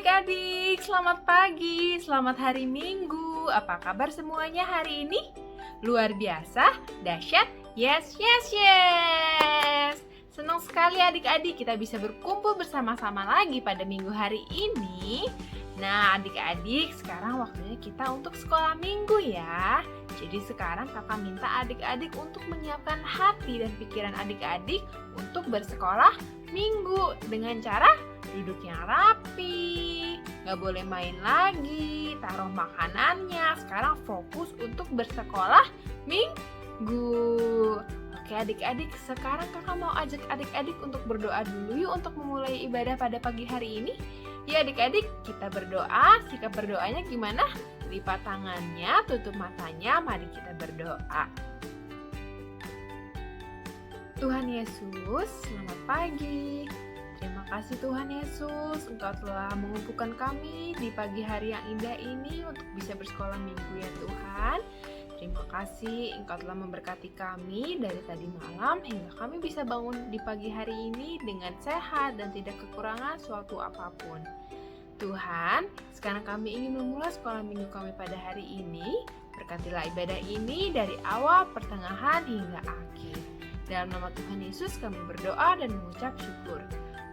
adik-adik, selamat pagi, selamat hari Minggu. Apa kabar semuanya hari ini? Luar biasa, dahsyat, yes. Senang sekali adik-adik kita bisa berkumpul bersama-sama lagi pada minggu hari ini. Nah adik-adik, sekarang waktunya kita untuk sekolah minggu ya. Jadi sekarang kakak minta adik-adik untuk menyiapkan hati dan pikiran adik-adik untuk bersekolah minggu dengan cara duduk yang rapi, gak boleh main lagi, taruh makanannya. Sekarang fokus untuk bersekolah minggu. Oke adik-adik, sekarang kakak mau ajak adik-adik untuk berdoa dulu yuk untuk memulai ibadah pada pagi hari ini. Ya adik-adik, kita berdoa. Sikap berdoanya gimana? Lipat tangannya, tutup matanya, mari kita berdoa. Tuhan Yesus, selamat pagi. Terima kasih Tuhan Yesus, Engkau telah mengumpulkan kami di pagi hari yang indah ini untuk bisa bersekolah minggu ya Tuhan. Terima kasih Engkau telah memberkati kami dari tadi malam hingga kami bisa bangun di pagi hari ini dengan sehat dan tidak kekurangan suatu apapun. Tuhan, sekarang kami ingin memulai sekolah minggu kami pada hari ini. Berkatilah ibadah ini dari awal, pertengahan hingga akhir. Dalam nama Tuhan Yesus kami berdoa dan mengucap syukur.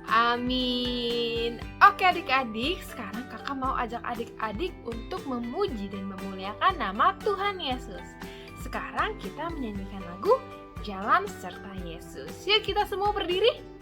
Amin. Oke adik-adik, sekarang kakak mau ajak adik-adik untuk memuji dan memuliakan nama Tuhan Yesus. Sekarang kita menyanyikan lagu Jalan Serta Yesus. Yuk kita semua berdiri.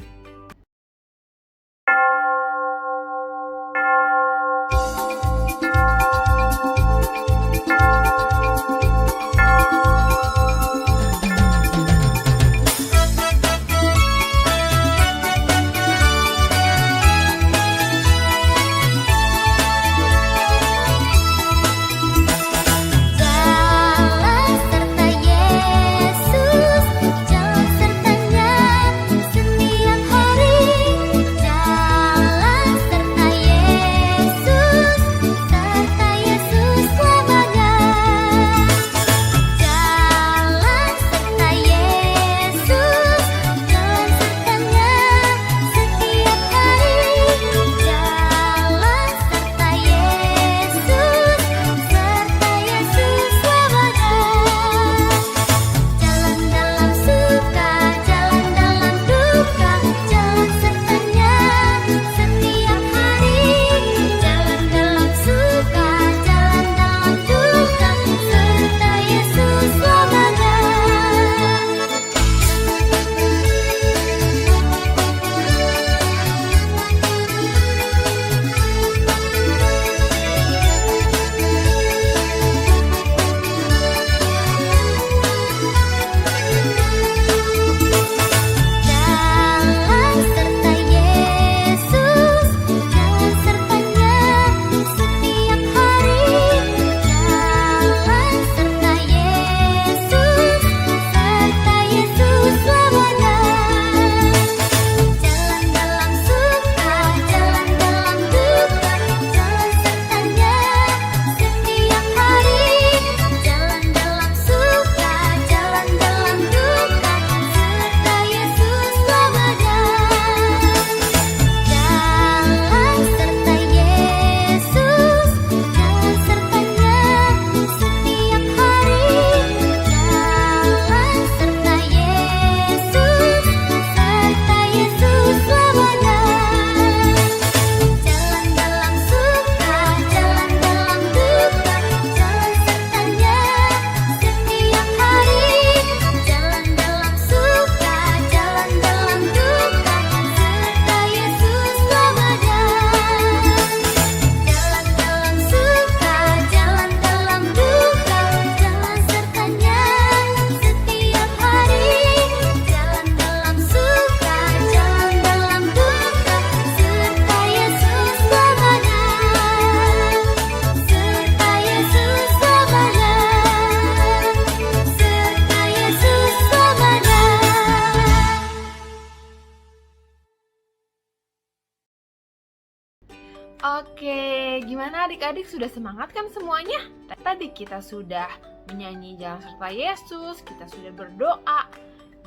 Oke, gimana adik-adik, sudah semangat kan semuanya? Tadi kita sudah menyanyi Jalan Serta Yesus, kita sudah berdoa.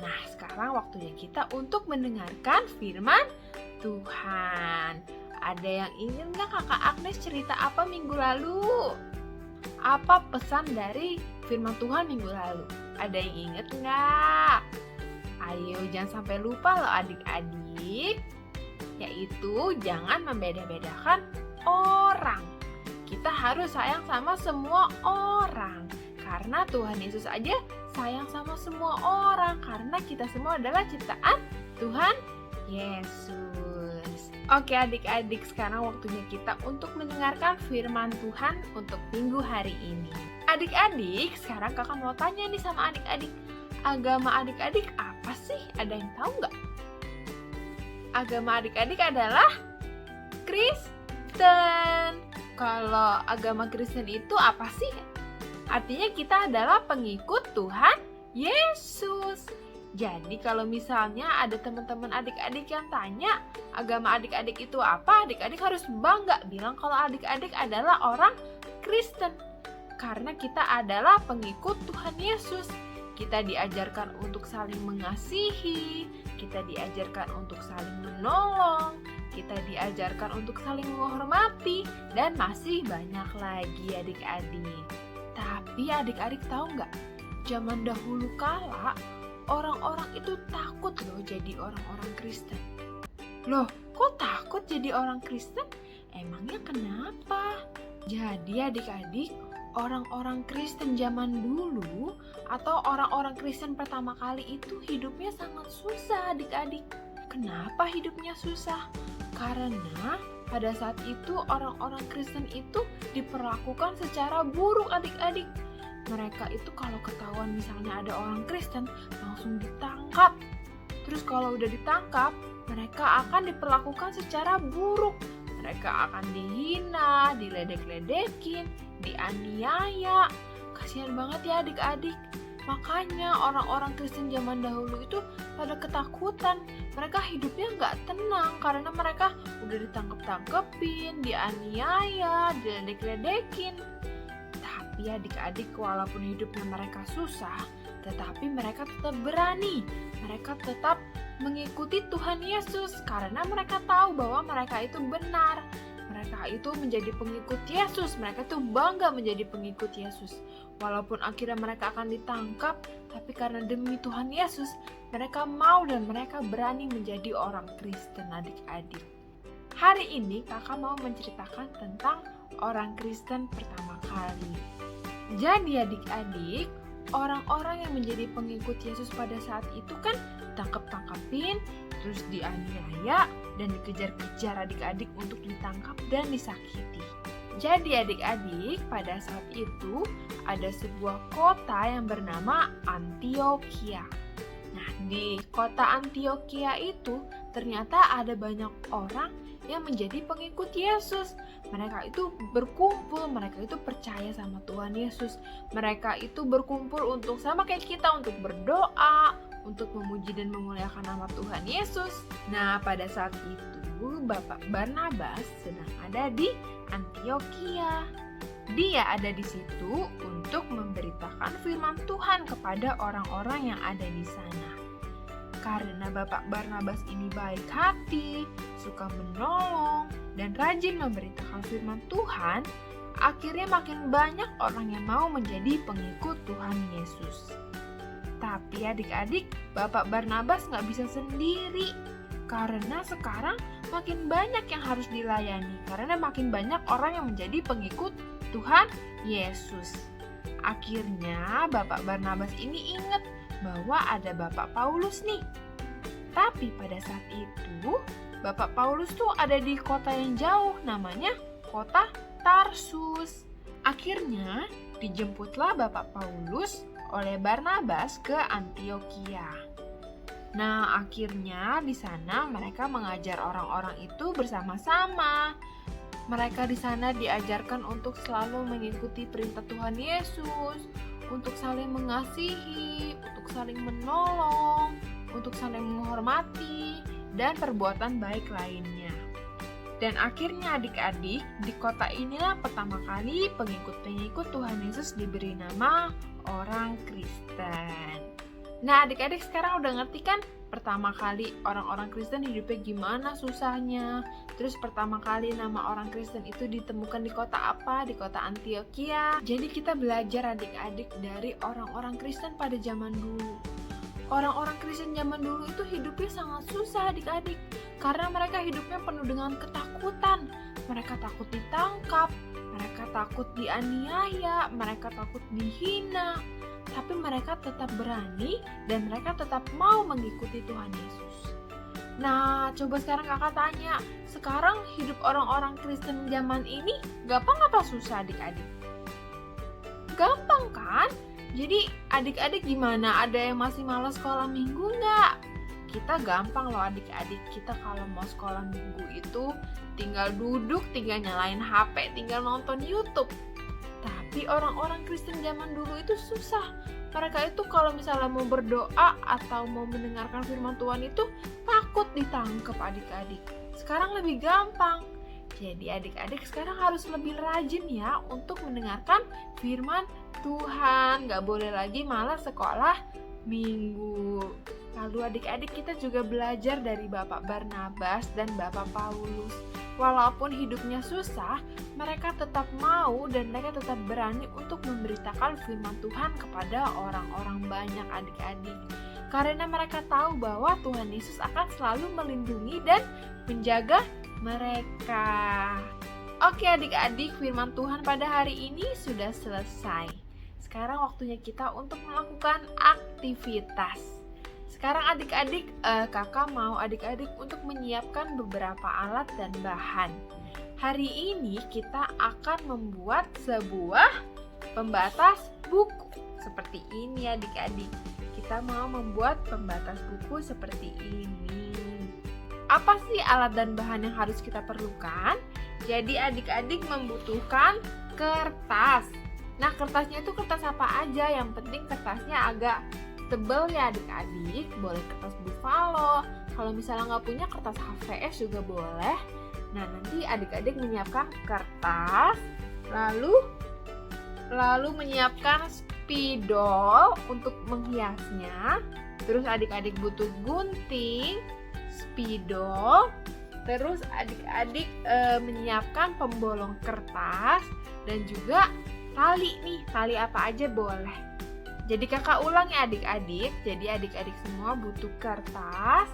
Nah, sekarang waktunya kita untuk mendengarkan firman Tuhan. Ada yang ingin nggak Kakak Agnes cerita apa minggu lalu? Apa pesan dari firman Tuhan minggu lalu? Ada yang inget nggak? Ayo jangan sampai lupa loh adik-adik. Yaitu jangan membeda-bedakan orang. Kita harus sayang sama semua orang. Karena Tuhan Yesus aja sayang sama semua orang. Karena kita semua adalah ciptaan Tuhan Yesus. Oke adik-adik, sekarang waktunya kita untuk mendengarkan firman Tuhan untuk minggu hari ini. Adik-adik, sekarang kakak mau tanya nih sama adik-adik. Agama adik-adik apa sih? Ada yang tahu nggak? Agama adik-adik adalah Kristen. Kalau agama Kristen itu apa sih? Artinya kita adalah pengikut Tuhan Yesus. Jadi kalau misalnya ada teman-teman adik-adik yang tanya agama adik-adik itu apa, adik-adik harus bangga bilang kalau adik-adik adalah orang Kristen. Karena kita adalah pengikut Tuhan Yesus. Kita diajarkan untuk saling mengasihi, kita diajarkan untuk saling menolong, kita diajarkan untuk saling menghormati, dan masih banyak lagi adik-adik. Tapi adik-adik tahu nggak? Zaman dahulu kala, orang-orang itu takut loh jadi orang-orang Kristen. Loh, kok takut jadi orang Kristen? Emangnya kenapa? Jadi adik-adik, orang-orang Kristen zaman dulu atau orang-orang Kristen pertama kali itu hidupnya sangat susah adik-adik. Kenapa hidupnya susah? Karena pada saat itu orang-orang Kristen itu diperlakukan secara buruk adik-adik. Mereka itu kalau ketahuan misalnya ada orang Kristen langsung ditangkap. Terus kalau udah ditangkap, mereka akan diperlakukan secara buruk. Mereka akan dihina, diledek-ledekin, dianiaya. Kasihan banget ya adik-adik. Makanya orang-orang Kristen zaman dahulu itu pada ketakutan. Mereka hidupnya nggak tenang karena mereka udah ditangkep-tangkepin, dianiaya, diledek-ledekin. Tapi adik-adik walaupun hidupnya mereka susah, tetapi mereka tetap berani. Mereka tetap mengikuti Tuhan Yesus karena mereka tahu bahwa mereka itu benar. Mereka itu menjadi pengikut Yesus. Mereka itu bangga menjadi pengikut Yesus. Walaupun akhirnya mereka akan ditangkap, tapi karena demi Tuhan Yesus, mereka mau dan mereka berani menjadi orang Kristen adik-adik. Hari ini kakak mau menceritakan tentang orang Kristen pertama kali. Jadi adik-adik, orang-orang yang menjadi pengikut Yesus pada saat itu kan ditangkap-tangkapin, terus dianiaya, dan dikejar-kejar adik-adik untuk ditangkap dan disakiti. Jadi adik-adik, pada saat itu ada sebuah kota yang bernama Antioquia. Nah, di kota Antioquia itu ternyata ada banyak orang yang menjadi pengikut Yesus. Mereka itu berkumpul, mereka itu percaya sama Tuhan Yesus. Mereka itu berkumpul untuk sama kayak kita, untuk berdoa, untuk memuji dan memuliakan nama Tuhan Yesus. Nah, pada saat itu Bapak Barnabas sedang ada di Antioquia. Dia ada di situ untuk memberitakan firman Tuhan kepada orang-orang yang ada di sana. Karena Bapak Barnabas ini baik hati, suka menolong, dan rajin memberitakan firman Tuhan, akhirnya makin banyak orang yang mau menjadi pengikut Tuhan Yesus. Tapi adik-adik, Bapak Barnabas nggak bisa sendiri. Karena sekarang makin banyak yang harus dilayani. Karena makin banyak orang yang menjadi pengikut Tuhan Yesus. Akhirnya Bapak Barnabas ini ingat bahwa ada Bapak Paulus nih. Tapi pada saat itu, Bapak Paulus tuh ada di kota yang jauh, namanya kota Tarsus. Akhirnya dijemputlah Bapak Paulus oleh Barnabas ke Antioquia. Nah, akhirnya di sana mereka mengajar orang-orang itu bersama-sama. Mereka di sana diajarkan untuk selalu mengikuti perintah Tuhan Yesus, untuk saling mengasihi, untuk saling menolong, untuk saling menghormati, dan perbuatan baik lainnya. Dan akhirnya adik-adik, di kota inilah pertama kali pengikut-pengikut Tuhan Yesus diberi nama orang Kristen. Nah, adik-adik sekarang udah ngerti kan? Pertama kali orang-orang Kristen hidupnya gimana susahnya. Terus pertama kali nama orang Kristen itu ditemukan di kota apa? Di kota Antioquia. Jadi kita belajar adik-adik dari orang-orang Kristen pada zaman dulu. Orang-orang Kristen zaman dulu itu hidupnya sangat susah adik-adik. Karena mereka hidupnya penuh dengan ketakutan. Mereka takut ditangkap, mereka takut dianiaya, mereka takut dihina. Tapi mereka tetap berani dan mereka tetap mau mengikuti Tuhan Yesus. Nah, coba sekarang kakak tanya, sekarang hidup orang-orang Kristen zaman ini gampang apa susah adik-adik? Gampang kan? Jadi adik-adik gimana? Ada yang masih malas sekolah minggu nggak? Kita gampang loh adik-adik, kita kalau mau sekolah minggu itu tinggal duduk, tinggal nyalain HP, tinggal nonton YouTube. Tapi orang-orang Kristen zaman dulu itu susah. Mereka itu kalau misalnya mau berdoa atau mau mendengarkan firman Tuhan itu takut ditangkap adik-adik. Sekarang lebih gampang. Jadi adik-adik sekarang harus lebih rajin ya untuk mendengarkan firman Tuhan. Gak boleh lagi malas sekolah minggu. Lalu adik-adik kita juga belajar dari Bapak Barnabas dan Bapak Paulus. Walaupun hidupnya susah, mereka tetap mau dan mereka tetap berani untuk memberitakan firman Tuhan kepada orang-orang banyak adik-adik. Karena mereka tahu bahwa Tuhan Yesus akan selalu melindungi dan menjaga mereka. Oke adik-adik, firman Tuhan pada hari ini sudah selesai. Sekarang waktunya kita untuk melakukan aktivitas. Sekarang adik-adik, kakak mau adik-adik untuk menyiapkan beberapa alat dan bahan. Hari ini kita akan membuat sebuah pembatas buku. Seperti ini adik-adik. Kita mau membuat pembatas buku seperti ini. Apa sih alat dan bahan yang harus kita perlukan? Jadi adik-adik membutuhkan kertas. Nah, kertasnya itu kertas apa aja? Yang penting kertasnya agak tebal ya adik-adik, boleh kertas buffalo. Kalau misalnya nggak punya kertas HVS juga boleh. Nah, nanti adik-adik menyiapkan kertas, lalu menyiapkan spidol untuk menghiasnya. Terus adik-adik butuh gunting, spidol. Terus adik-adik menyiapkan pembolong kertas dan juga tali nih, tali apa aja boleh. Jadi kakak ulang ya adik-adik. Jadi adik-adik semua butuh kertas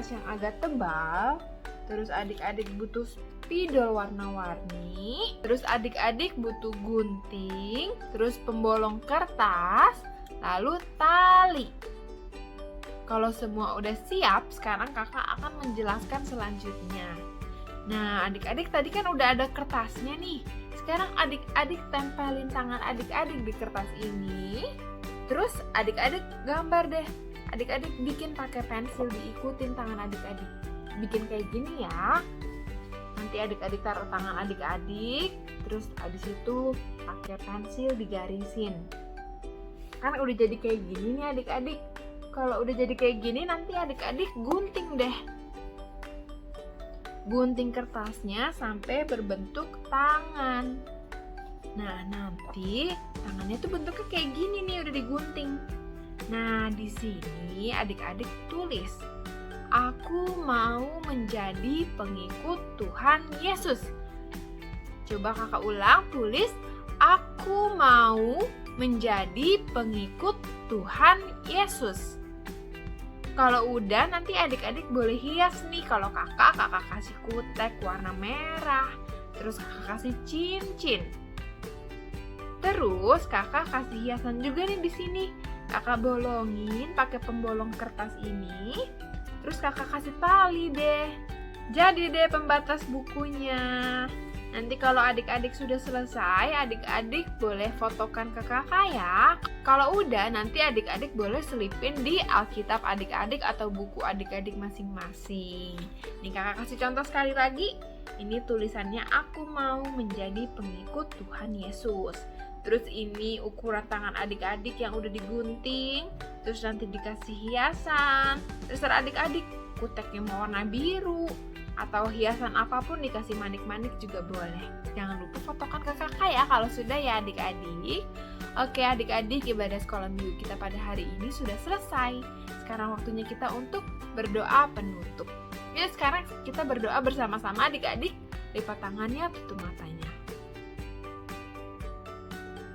yang agak tebal. Terus adik-adik butuh spidol warna-warni. Terus adik-adik butuh gunting. Terus pembolong kertas. Lalu tali. Kalau semua udah siap, sekarang kakak akan menjelaskan selanjutnya. Nah, adik-adik tadi kan udah ada kertasnya nih. Sekarang adik-adik tempelin tangan adik-adik di kertas ini. Terus adik-adik gambar deh. Adik-adik bikin pakai pensil, diikutin tangan adik-adik. Bikin kayak gini ya. Nanti adik-adik taruh tangan adik-adik, terus abis itu pakai pensil digarisin. Kan udah jadi kayak gini nih adik-adik. Kalau udah jadi kayak gini nanti adik-adik gunting deh. Gunting kertasnya sampai berbentuk tangan. Nah, nanti tangannya tuh bentuknya kayak gini nih, udah digunting. Nah, di sini adik-adik tulis, "Aku mau menjadi pengikut Tuhan Yesus." Coba kakak ulang, tulis, "Aku mau menjadi pengikut Tuhan Yesus." Kalau udah, nanti adik-adik boleh hias nih. Kalau kakak kasih kutek warna merah. Terus kakak kasih cincin. Terus kakak kasih hiasan juga nih di sini. Kakak bolongin pakai pembolong kertas ini. Terus kakak kasih tali deh. Jadi deh pembatas bukunya. Nanti kalau adik-adik sudah selesai, adik-adik boleh fotokan ke kakak ya. Kalau udah, nanti adik-adik boleh selipin di Alkitab adik-adik atau buku adik-adik masing-masing. Nih kakak kasih contoh sekali lagi. Ini tulisannya, "Aku mau menjadi pengikut Tuhan Yesus." Terus ini ukuran tangan adik-adik yang udah digunting. Terus nanti dikasih hiasan. Terus adik-adik kuteknya mau warna biru atau hiasan apapun dikasih manik-manik juga boleh. Jangan lupa fotokan ke kakak ya kalau sudah ya adik-adik. Oke adik-adik, ibadah sekolah minggu kita pada hari ini sudah selesai. Sekarang waktunya kita untuk berdoa penutup. Yuk sekarang kita berdoa bersama-sama adik-adik. Lipat tangannya, tutup matanya.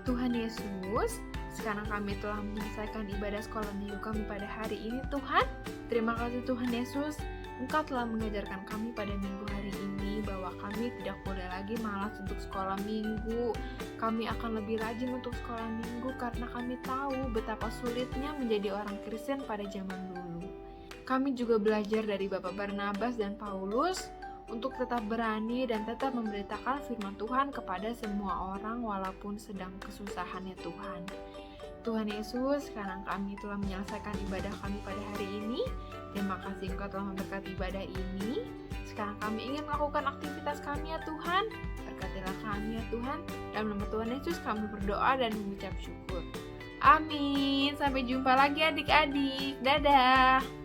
Tuhan Yesus, sekarang kami telah menyelesaikan ibadah sekolah minggu kami pada hari ini Tuhan. Terima kasih Tuhan Yesus, Engkau telah mengajarkan kami pada minggu hari ini bahwa kami tidak boleh lagi malas untuk sekolah minggu. Kami akan lebih rajin untuk sekolah minggu karena kami tahu betapa sulitnya menjadi orang Kristen pada zaman dulu. Kami juga belajar dari Bapak Barnabas dan Paulus untuk tetap berani dan tetap memberitakan firman Tuhan kepada semua orang walaupun sedang kesusahannya Tuhan. Tuhan Yesus, sekarang kami telah menyelesaikan ibadah kami pada hari ini. Terima kasih Engkau telah memberkati ibadah ini. Sekarang kami ingin melakukan aktivitas kami ya Tuhan. Berkatilah kami ya Tuhan. Dalam nama Tuhan Yesus kami berdoa dan mengucap syukur. Amin. Sampai jumpa lagi adik-adik. Dadah.